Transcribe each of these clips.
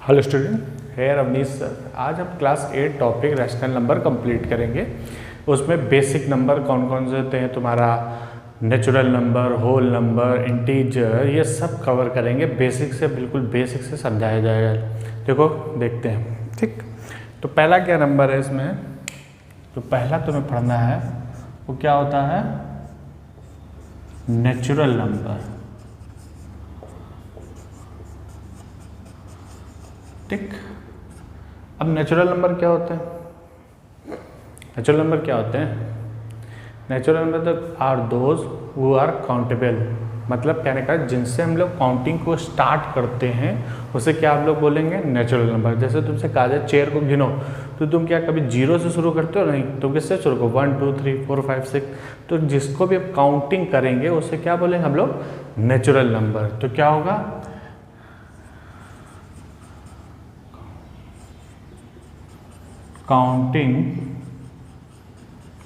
Hello student, here Avnish sir. आज हम class 8 topic rational number complete करेंगे। उसमें बेसिक नंबर कौन कौन से होते हैं, तुम्हारा natural number, whole number, integer, ये सब कवर करेंगे। बेसिक से, बिल्कुल बेसिक से समझाया जाएगा। देखो देखते हैं, ठीक। तो पहला क्या नंबर है इसमें, तो पहला तुम्हें पढ़ना है वो क्या होता है, नेचुरल नंबर, ठीक। अब नेचुरल नंबर क्या होते हैं, नेचुरल नंबर क्या होते हैं, नेचुरल नंबर तो are those who are countable, मतलब कहने का जिनसे हम लोग काउंटिंग को स्टार्ट करते हैं उसे क्या आप लोग बोलेंगे, नेचुरल नंबर। जैसे तुमसे कहा जाए चेयर को गिनो, तो तुम क्या कभी 0 से शुरू करते हो, नहीं, तुम किससे शुरू करो, 1 2 3 4 5 6। तो जिसको भी आप काउंटिंग करेंगे उसे क्या बोलेंगे हम लोग, नेचुरल नंबर। तो क्या होगा, counting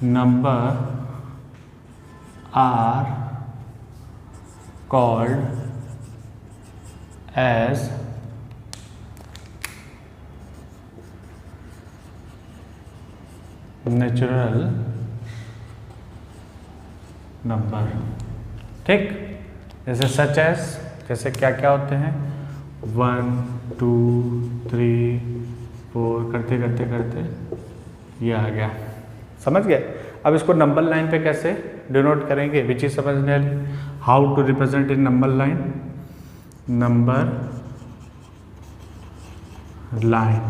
number are called as natural number, ठीक। जैसे सच एज, जैसे क्या क्या होते हैं, 1 2 3 4 करते करते करते ये आ गया, समझ गए। अब इसको नंबर लाइन पे कैसे डिनोट करेंगे, विच इज समझने वाली, how to represent in number line, number line,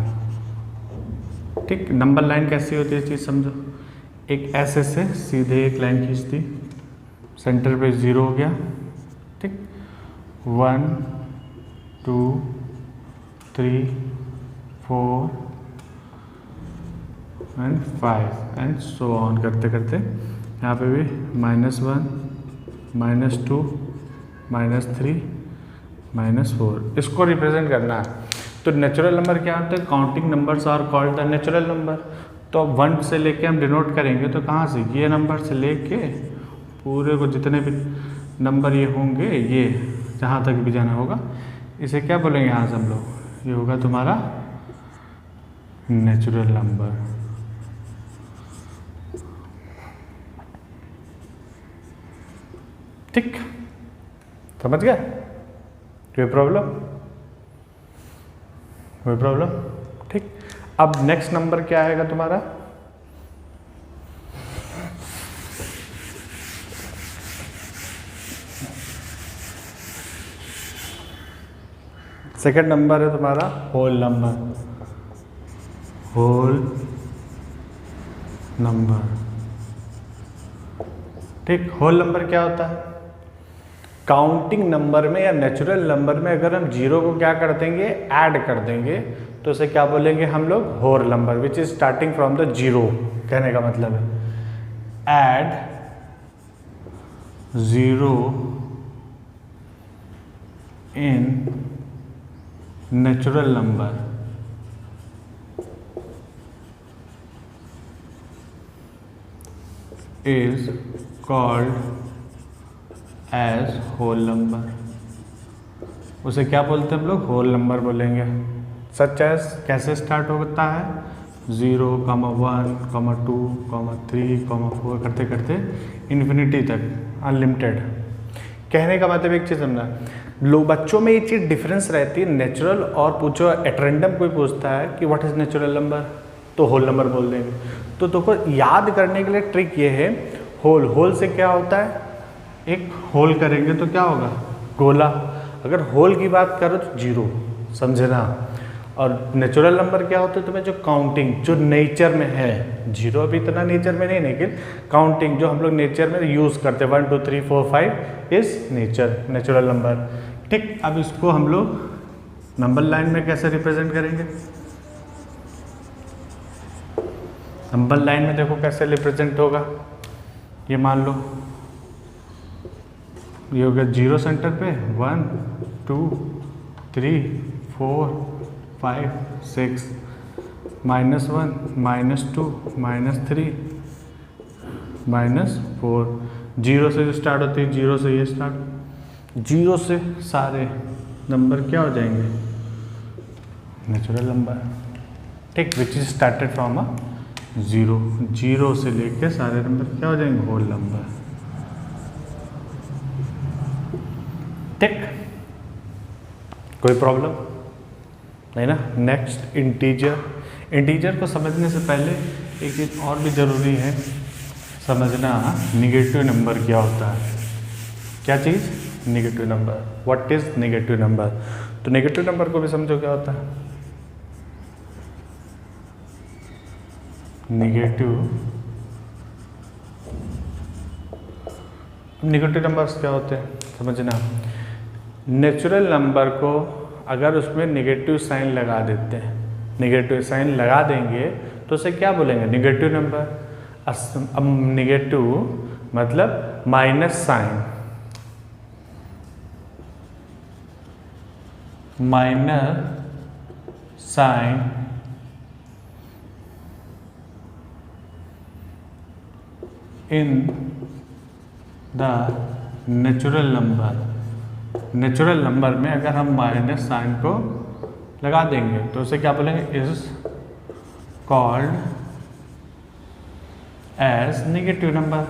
ठीक। नंबर लाइन कैसी होती है चीज समझो, एक ऐसे से सीधे एक लाइन खींच दी, सेंटर पे 0 हो गया, ठीक। 1 2 3 4 एंड 5 एंड सो ऑन करते करते यहाँ पे भी -1 -2 -3 -4 इसको रिप्रेजेंट करना है। तो नेचुरल नंबर क्या होता है, counting numbers are called the natural number. तो 1 से लेके हम डिनोट करेंगे तो कहाँ से, ये नंबर से लेके पूरे को जितने भी नंबर ये होंगे, ये जहाँ तक भी जाना होगा, इसे क्या बोलेंगे यहाँ से हम लोग, ये होगा तुम्हारा नेचुरल नंबर, ठीक। समझ गया, कोई प्रॉब्लम, कोई प्रॉब्लम, ठीक। अब नेक्स्ट नंबर क्या आएगा तुम्हारा, सेकंड नंबर है तुम्हारा होल नंबर, होल नंबर, ठीक। होल नंबर क्या होता है, काउंटिंग नंबर में या नेचुरल नंबर में अगर हम 0 को क्या कर देंगे, ऐड कर देंगे, तो उसे क्या बोलेंगे हम लोग, whole number, which is starting from the 0। कहने का मतलब है add 0 in natural number is called as whole number. उसे क्या बोलते हैं हम लोग, होल नंबर बोलेंगे। सच एज कैसे स्टार्ट होता है, 0 1 2 3 4 करते करते इन्फिनिटी तक, अनलिमिटेड। कहने का मतलब एक चीज़ समझना, लोग बच्चों में ये चीज़ डिफरेंस रहती है, नेचुरल और पूछो एट रैंडम कोई पूछता है कि व्हाट इज नेचुरल नंबर, तो होल नंबर बोल देंगे। तो तुमको याद करने के लिए ट्रिक ये है, होल, होल से क्या होता है, एक होल करेंगे तो क्या होगा, गोला। अगर होल की बात करो तो 0, समझे ना। और नेचुरल नंबर क्या होता है तुम्हें, जो काउंटिंग, जो नेचर में है, 0 भी इतना नेचर में नहीं, लेकिन काउंटिंग जो हम लोग नेचर में यूज़ करते हैं, 1 2 3 4 5 इज नेचर, नेचुरल नंबर, ठीक। अब इसको हम लोग नंबर लाइन में कैसे रिप्रेजेंट करेंगे, नंबर लाइन में देखो कैसे रिप्रेजेंट होगा, ये मान लो ये हो गया 0 सेंटर पे, 1 2 3 4 5 6 -1 -2 -3 -4। 0 से जो स्टार्ट होती है, 0 से ये स्टार्ट, 0 से सारे नंबर क्या हो जाएंगे, नेचुरल नंबर, ठीक, which is started from a zero. Zero से लेके सारे नंबर क्या हो जाएंगे, होल नंबर, ठीक, कोई प्रॉब्लम नहीं ना। Next integer. इंटीजर को समझने से पहले एक चीज़ और भी ज़रूरी है समझना, निगेटिव नंबर क्या होता है। क्या चीज़, negative number. What is negative number. तो निगेटिव नंबर को भी समझो क्या होता है। निगेटिव नंबर्स क्या होते हैं समझना। नेचुरल नंबर को अगर उसमें निगेटिव साइन लगा देते हैं, निगेटिव साइन लगा देंगे तो उसे क्या बोलेंगे, निगेटिव नंबर। अब निगेटिव मतलब minus sign, minus sign in the natural number. Natural number में अगर हम माइनस साइन को लगा देंगे तो उसे क्या बोलेंगे, is called as negative number.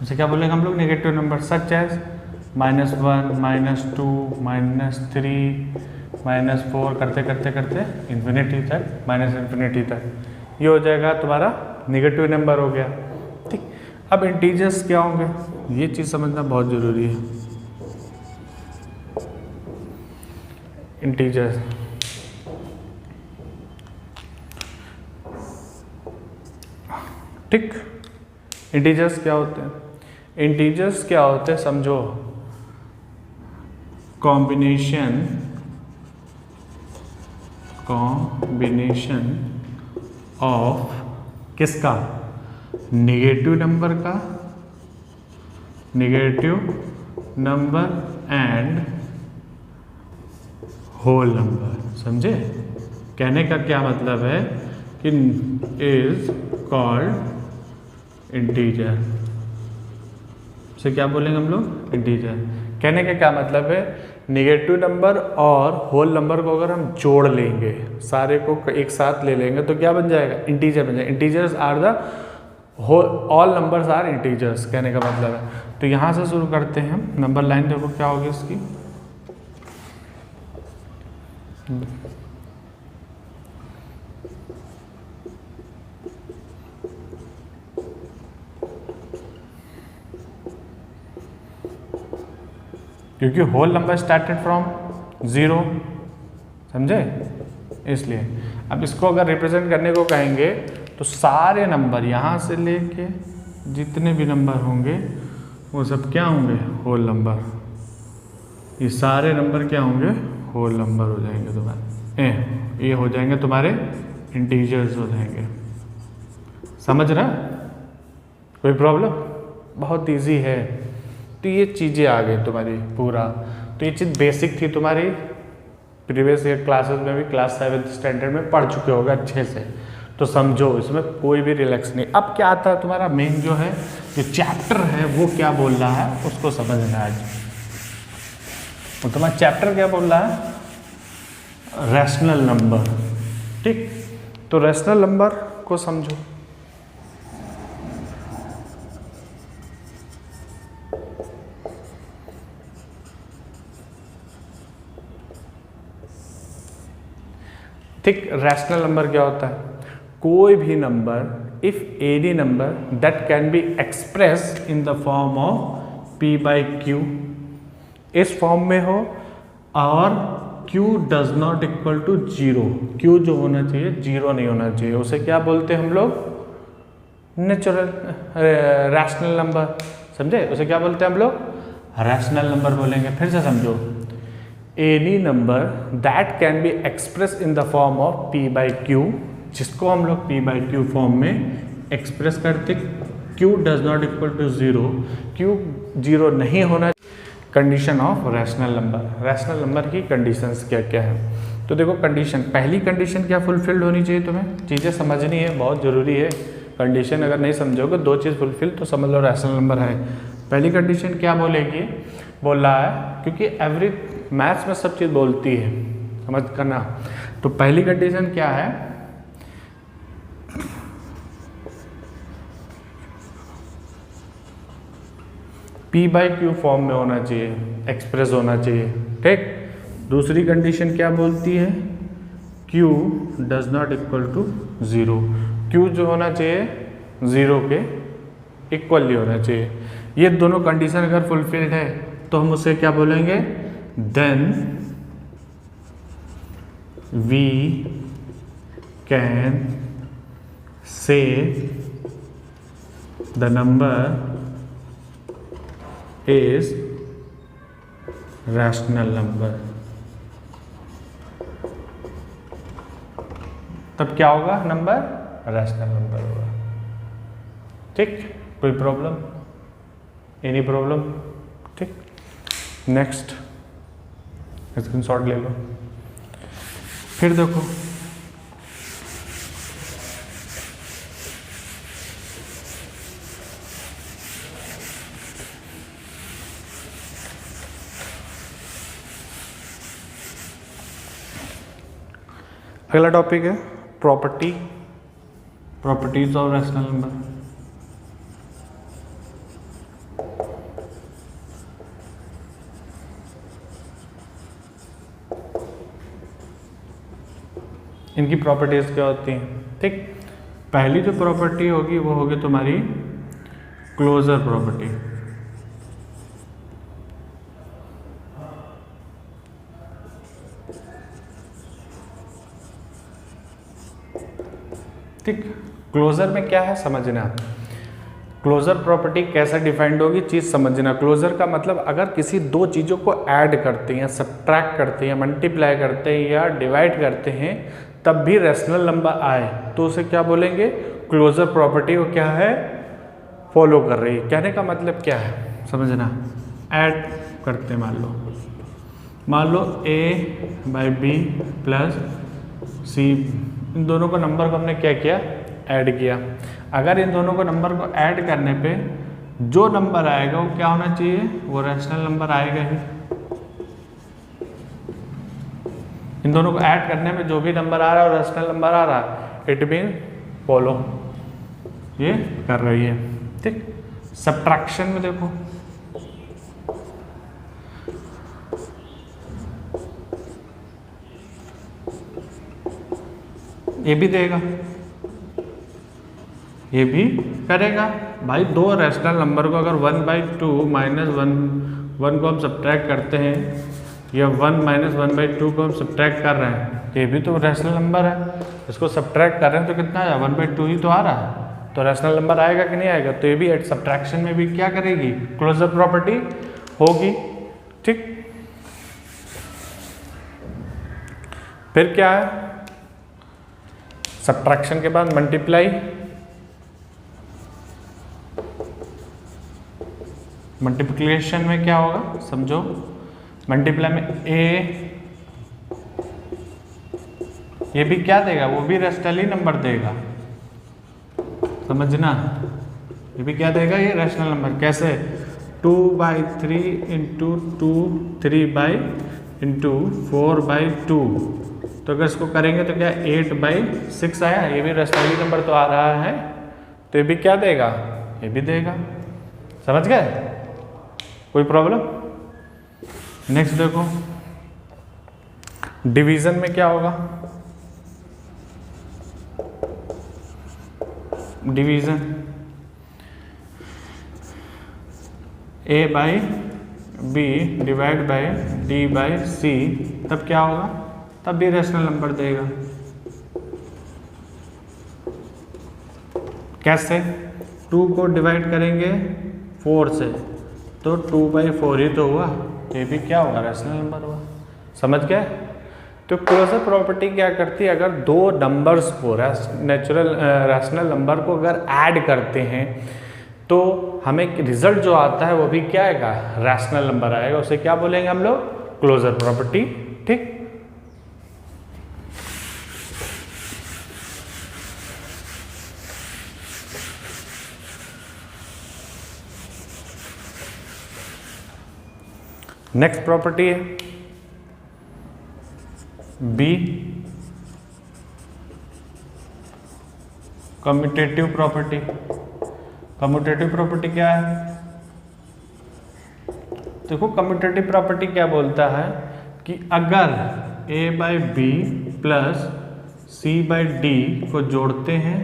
उसे क्या बोलेंगे हम लोग, नेगेटिव नंबर। सच एज -1, -2, -3, -4 करते करते करते इन्फिनिटी तक, इन्फिनिटी तक, ये हो जाएगा तुम्हारा नेगेटिव नंबर हो गया, ठीक। अब इंटीजर्स क्या होंगे, ये चीज़ समझना बहुत ज़रूरी है। इंटीजर्स, ठीक, इंटीजर्स क्या होते हैं। इंटीजर्स क्या होते हैं समझो, कॉम्बिनेशन ऑफ किसका, नेगेटिव नंबर का, negative number and whole number. समझे, कहने का क्या मतलब है कि इज कॉल्ड इंटीजर। से क्या बोलेंगे हम लोग, इंटीजर। कहने का क्या मतलब है, नेगेटिव नंबर और होल नंबर को अगर हम जोड़ लेंगे, सारे को एक साथ ले लेंगे तो क्या बन जाएगा, इंटीजर बन जाएगा। Integers are the whole, all numbers are integers, कहने का मतलब है। तो यहाँ से शुरू करते हैं हम। नंबर लाइन देखो क्या होगी इसकी, क्योंकि होल नंबर स्टार्टेड फ्रॉम 0, समझे, इसलिए। अब इसको अगर रिप्रेजेंट करने को कहेंगे तो सारे नंबर यहाँ से लेके जितने भी नंबर होंगे वो सब क्या होंगे, होल नंबर। ये सारे नंबर क्या होंगे, होल नंबर हो जाएंगे तुम्हारे, ये हो जाएंगे तुम्हारे इंटीजर्स हो जाएंगे। समझ रहा, कोई प्रॉब्लम, बहुत इजी है। तो ये चीज़ें आ गई तुम्हारी पूरा। तो ये चीज़ बेसिक थी तुम्हारी, प्रीवियस ईयर क्लासेस में भी, क्लास 7th स्टैंडर्ड में पढ़ चुके होगा अच्छे से। तो समझो, इसमें कोई भी रिलैक्स नहीं। अब क्या आता है तुम्हारा मेन जो है, जो चैप्टर है वो क्या बोल रहा है उसको समझना है आज। तो तुम्हारा चैप्टर क्या बोल रहा है, रैशनल नंबर, ठीक। तो रैशनल नंबर को समझो। ठीक, रैशनल नंबर क्या होता है, कोई भी number, if any number that can be express in the form of p/q, इस फॉर्म में हो और q does not equal to 0, q जो होना चाहिए 0 नहीं होना चाहिए, उसे क्या बोलते हैं हम लोग, नेचुरल रैशनल नंबर। समझे, उसे क्या बोलते हैं हम लोग, रैशनल नंबर बोलेंगे। फिर से समझो, any number that can be express in the form of p/q, जिसको हम लोग p/q फॉर्म में एक्सप्रेस करते, q does not equal to 0, q 0 नहीं होना। Condition of rational number, rational number की कंडीशंस क्या क्या है। तो देखो कंडीशन, पहली कंडीशन क्या फुलफिल्ड होनी चाहिए, तुम्हें चीज़ें समझनी है, बहुत ज़रूरी है। कंडीशन अगर नहीं समझोगे, दो चीज़ फुलफिल तो समझ लो रैशनल नंबर है। पहली कंडीशन क्या बोलेगी बोल रहा है, क्योंकि एवरी मैथ्स में सब चीज़ बोलती है, समझ करना। तो पहली कंडीशन क्या है, P/Q फॉर्म में होना चाहिए, एक्सप्रेस होना चाहिए, ठीक। दूसरी कंडीशन क्या बोलती है, Q does not equal to 0, Q जो होना चाहिए 0 के इक्वली होना चाहिए। ये दोनों कंडीशन अगर फुलफिल्ड है तो हम उसे क्या बोलेंगे, then we can say the number is rational number. तब क्या होगा, नंबर रैशनल नंबर होगा, ठीक। कोई प्रॉब्लम, एनी प्रॉब्लम, ठीक। नेक्स्ट स्क्रीनशॉट ले लो। फिर देखो अगला टॉपिक है प्रॉपर्टीज ऑफ रैशनल नंबर। इनकी प्रॉपर्टीज क्या होती हैं, ठीक। पहली जो प्रॉपर्टी होगी वो होगी तुम्हारी क्लोजर प्रॉपर्टी, ठीक। क्लोजर में क्या है समझना, क्लोजर प्रॉपर्टी कैसे डिफाइंड होगी चीज समझना। क्लोजर का मतलब अगर किसी दो चीजों को ऐड करते हैं, सब्ट्रैक्ट करते हैं, मल्टीप्लाई करते हैं या डिवाइड करते हैं तब भी रैशनल नंबर आए तो उसे क्या बोलेंगे, क्लोजर प्रॉपर्टी वो क्या है, फॉलो कर रही है। कहने का मतलब क्या है समझना, ऐड करते हैं, मान लो A/B प्लस C, इन दोनों को नंबर को हमने क्या किया, ऐड किया। अगर इन दोनों को नंबर को ऐड करने पे जो नंबर आएगा वो क्या होना चाहिए, वो रैशनल नंबर आएगा ही। इन दोनों को ऐड करने में जो भी नंबर आ रहा है और रैशनल नंबर आ रहा है, इट मीन फॉलो, ये कर रही है, ठीक। सब्ट्रैक्शन में देखो ये भी देगा, ये भी करेगा। भाई दो रैशनल नंबर को अगर 1/2 माइनस 1 को हम सब्ट्रैक्ट करते हैं या 1 माइनस 1/2 को हम सब्ट्रैक्ट कर रहे हैं, ये भी तो रैशनल नंबर है। इसको सब्ट्रैक्ट कर रहे हैं तो कितना आया, 1/2 ही तो आ रहा है, तो रैशनल नंबर आएगा कि नहीं आएगा। तो ये भी एट सब्ट्रैक्शन में भी क्या करेगी, क्लोजर प्रॉपर्टी होगी, ठीक। फिर क्या है, सब्ट्रैक्शन के बाद मल्टीप्लाई, मल्टीप्लिकेशन में क्या होगा समझो, मल्टीप्लाई में A, ये भी क्या देगा, वो भी रैशनल ही नंबर देगा, समझना। ये भी क्या देगा, ये रैशनल नंबर। कैसे, 2/3 इंटू 2, 3 4/2। तो अगर इसको करेंगे तो क्या 8/6 आया, ये भी रैशनल नंबर तो आ रहा है, तो ये भी क्या देगा, ये भी देगा। समझ गए, कोई प्रॉब्लम। नेक्स्ट देखो डिवीजन में क्या होगा, division A/B divide by D/C, तब क्या होगा, तब भी रैशनल नंबर देगा। कैसे, 2 को डिवाइड करेंगे 4 से तो 2/4 ही तो हुआ, ये भी क्या हुआ, रैशनल नंबर हुआ। समझ गए। तो क्लोजर प्रॉपर्टी क्या करती है, अगर दो नंबर्स को रैशनल नंबर को अगर ऐड करते हैं तो हमें रिजल्ट जो आता है वो भी क्या आएगा, रैशनल नंबर आएगा। उसे क्या बोलेंगे हम लोग, क्लोजर प्रॉपर्टी, ठीक। नेक्स्ट प्रॉपर्टी है B, commutative property. Commutative property क्या है? देखो कम्यूटेटिव प्रॉपर्टी क्या बोलता है कि अगर a by b plus c by d को जोड़ते हैं,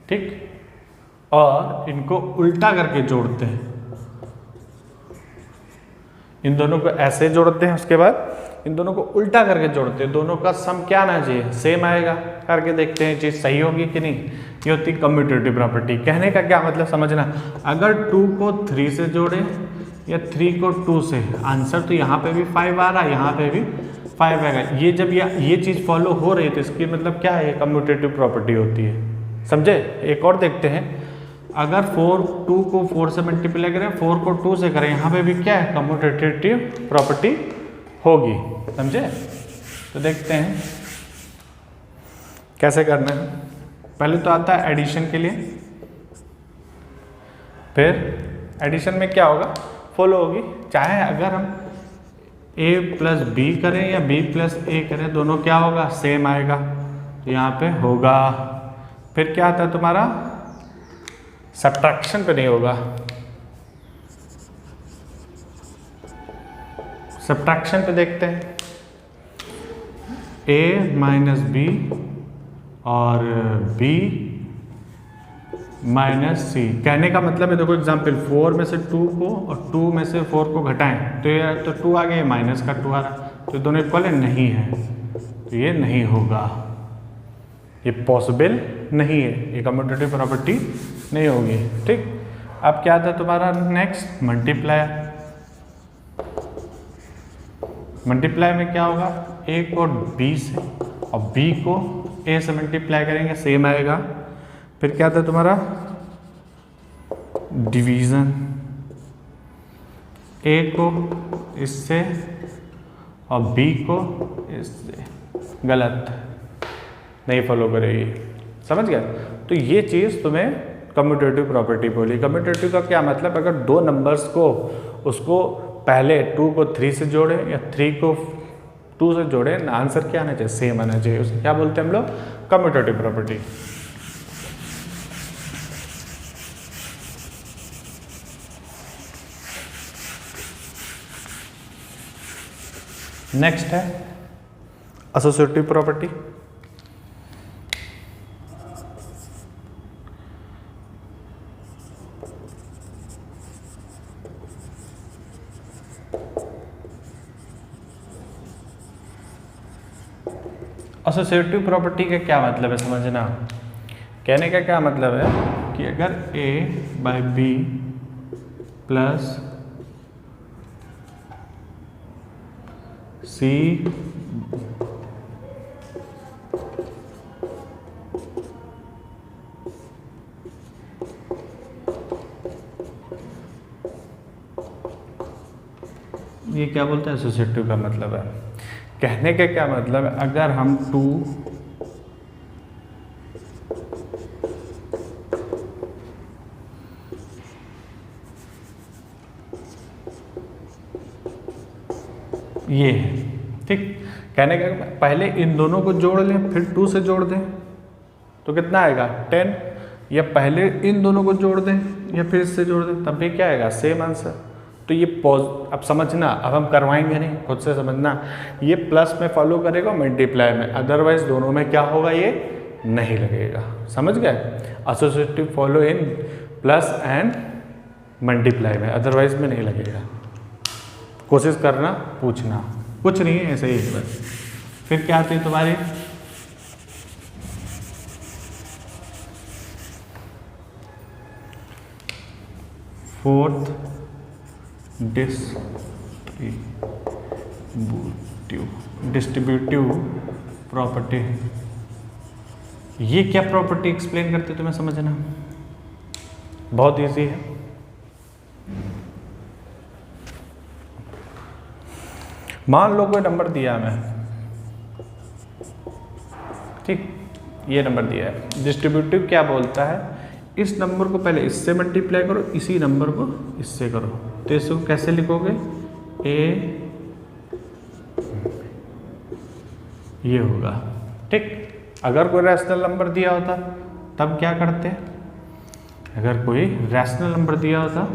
ठीक, और इनको उल्टा करके जोड़ते हैं, इन दोनों को ऐसे जोड़ते हैं, उसके बाद इन दोनों को उल्टा करके जोड़ते हैं, दोनों का सम क्या आना चाहिए? सेम आएगा। करके देखते हैं चीज सही होगी कि नहीं। ये होती कम्यूटेटिव प्रॉपर्टी। कहने का क्या मतलब समझना, अगर 2 को 3 से जोड़े या 3 को 2 से, आंसर तो यहाँ पे भी 5 आ रहा है, यहाँ पे भी 5 आएगा। ये जब ये चीज फॉलो हो रही है तो इसकी मतलब क्या है? ये कम्यूटेटिव प्रॉपर्टी होती है। समझे? एक और देखते हैं, अगर 2 को 4 से मल्टीप्लाई करें, 4 को 2 से करें, यहाँ पे भी क्या है? कम्यूटेटिव प्रॉपर्टी होगी। समझे? तो देखते हैं कैसे करना है। पहले तो आता है एडिशन के लिए, फिर एडिशन में क्या होगा? फॉलो होगी। चाहे अगर हम a प्लस बी करें या b प्लस a करें, दोनों क्या होगा? सेम आएगा। तो यहाँ पे होगा। फिर क्या आता है तुम्हारा? सब्ट्रैक्शन पे नहीं होगा। सब्ट्रैक्शन पे देखते हैं, a माइनस बी और b माइनस सी। कहने का मतलब है, देखो एग्जाम्पल 4 में से 2 को और 2 में से 4 को घटाएं तो ये तो 2 आ गया, माइनस का 2 आ रहा, तो दोनों इक्वल है? नहीं है, तो ये नहीं होगा, ये पॉसिबल नहीं है, ये कम्यूटेटिव प्रॉपर्टी नहीं होगी। ठीक, अब क्या था तुम्हारा नेक्स्ट? मल्टीप्लाई। मल्टीप्लाई में क्या होगा? a को b से और b को a से मल्टीप्लाई करेंगे, सेम आएगा। फिर क्या था तुम्हारा? डिवीजन। a को इससे और b को इससे। गलत, नहीं फॉलो करेगी। समझ गया? तो ये चीज़ तुम्हें कम्यूटेटिव प्रॉपर्टी बोली। कम्यूटेटिव का क्या मतलब? अगर दो नंबर्स को, उसको पहले 2 को 3 से जोड़े या 3 को 2 से जोड़े, आंसर क्या आना चाहिए? सेम आना चाहिए। उसे क्या बोलते हैं हम लोग? Commutative property. नेक्स्ट है एसोसिएटिव प्रॉपर्टी। एसोसिएटिव प्रॉपर्टी का क्या मतलब है समझना। कहने का क्या मतलब है कि अगर a बाई बी प्लस सी ये क्या बोलते हैं? एसोसिएटिव का मतलब है। कहने का क्या मतलब है, अगर हम 2 ये है, ठीक, कहने का पहले इन दोनों को जोड़ लें फिर 2 से जोड़ दें तो कितना आएगा? 10। या पहले इन दोनों को जोड़ दें या फिर इससे जोड़ दें, तब भी क्या आएगा? Same answer. तो ये अब समझना, अब हम करवाएंगे नहीं, खुद से समझना। ये प्लस में फॉलो करेगा मल्टीप्लाई में, अदरवाइज दोनों में क्या होगा? ये नहीं लगेगा। समझ गए? Associative follow in plus and multiply में, अदरवाइज में नहीं लगेगा। कोशिश करना, पूछना, कुछ नहीं है, ऐसे ही है बस। फिर क्या आती है तुम्हारी? Fourth distributive property. ये क्या प्रॉपर्टी एक्सप्लेन करते तुम्हें समझना, बहुत इजी है। मान लो कोई नंबर दिया मैं, ठीक, ये नंबर दिया है। डिस्ट्रीब्यूटिव क्या बोलता है? इस नंबर को पहले इससे मल्टीप्लाई करो, इसी नंबर को इससे करो। तो इसको कैसे लिखोगे? ए ये होगा। ठीक, अगर कोई रैशनल नंबर दिया होता तब क्या करते? अगर कोई रैशनल नंबर दिया होता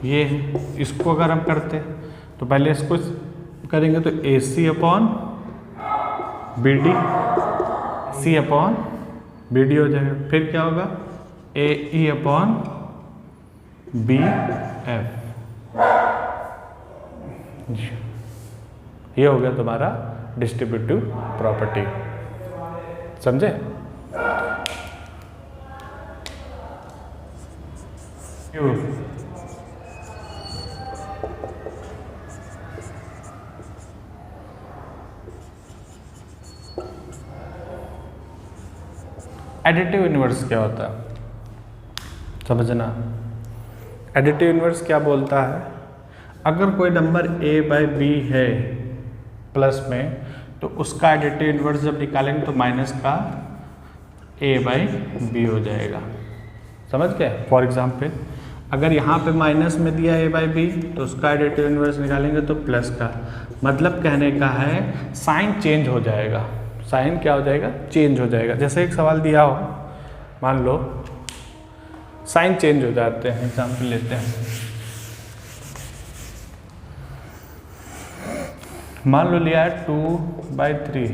ये, इसको अगर हम करते तो पहले इसको करेंगे तो ए सी अपॉन बी डी, सी अपॉन बी डी हो जाएगा। फिर क्या होगा? ए ई अपॉन बी एफ। ये हो गया तुम्हारा डिस्ट्रीब्यूटिव प्रॉपर्टी। समझे? एडिटिव इनवर्स क्या होता है समझना। एडिटिव इनवर्स क्या बोलता है? अगर कोई नंबर a बाई बी है प्लस में, तो उसका एडिटिव इनवर्स जब निकालेंगे तो माइनस का a बाई बी हो जाएगा। समझ गए? फॉर एग्जाम्पल अगर यहाँ पे माइनस में दिया a बाई बी तो उसका एडिटिव इनवर्स निकालेंगे तो प्लस का। मतलब कहने का है साइन चेंज हो जाएगा। साइन क्या हो जाएगा? चेंज हो जाएगा। जैसे एक सवाल दिया हो, मान लो साइन चेंज हो जाते हैं। एग्जाम्पल लेते हैं, मान लो लिया है 2/3,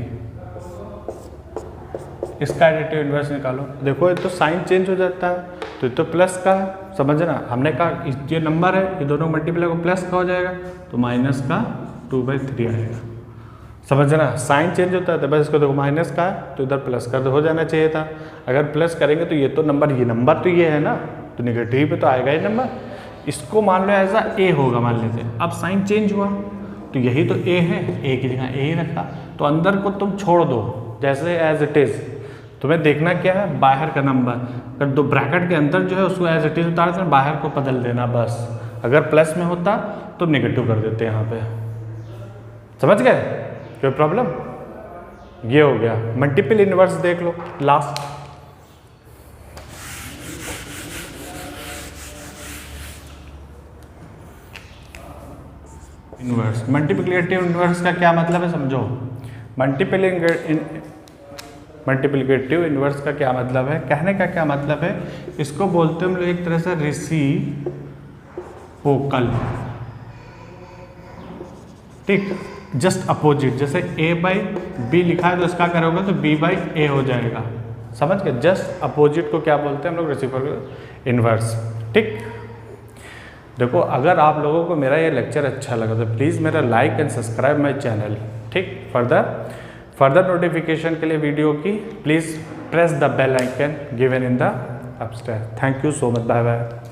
इसका एडिटिव इनवर्स निकालो। देखो ये तो साइन चेंज हो जाता है, तो ये तो प्लस का है। समझना, हमने कहा ये नंबर है, ये दोनों मल्टीप्लाई को प्लस का हो जाएगा तो माइनस का 2/3 आएगा। समझना, साइन चेंज होता है तो बस इसको देखो माइनस का है तो इधर प्लस का हो जाना चाहिए था। अगर प्लस करेंगे तो ये तो नंबर तो ये है ना, तो निगेटिव पे तो आएगा ये नंबर। इसको मान लो ऐसा ए होगा मान लेते हैं। अब साइन चेंज हुआ तो यही तो ए है, ए की जगह ए ही रखा, तो अंदर को तुम छोड़ दो जैसे एज इट इज़। तुम्हें देखना क्या है? बाहर का नंबर। अगर दो ब्रैकेट के अंदर जो है उसको एज इट इज़ उतार देना, बाहर को बदल देना बस। अगर प्लस में होता तो नेगेटिव कर देते यहाँ पे। समझ गए? कोई प्रॉब्लम? ये हो गया। मल्टीपल इनवर्स देख लो लास्ट। इनवर्स, मल्टीप्लिकेटिव इनवर्स का क्या मतलब है समझो। मल्टीप्लिकेटिव इनवर्स का क्या मतलब है? कहने का क्या मतलब है? इसको बोलते हैं हम लोग एक तरह से रेसिप्रोकल। ठीक, जस्ट अपोजिट। जैसे a बाई बी लिखा है तो इसका क्या होगा? तो b बाई ए हो जाएगा। समझ गए? जस्ट अपोजिट को क्या बोलते हैं हम लोग? Reciprocal inverse. ठीक, देखो अगर आप लोगों को मेरा ये लेक्चर अच्छा लगा तो प्लीज़ मेरा like and subscribe my channel. ठीक, फर्दर नोटिफिकेशन के लिए वीडियो की please press the bell icon given in the upstair. Thank you so much, bye bye.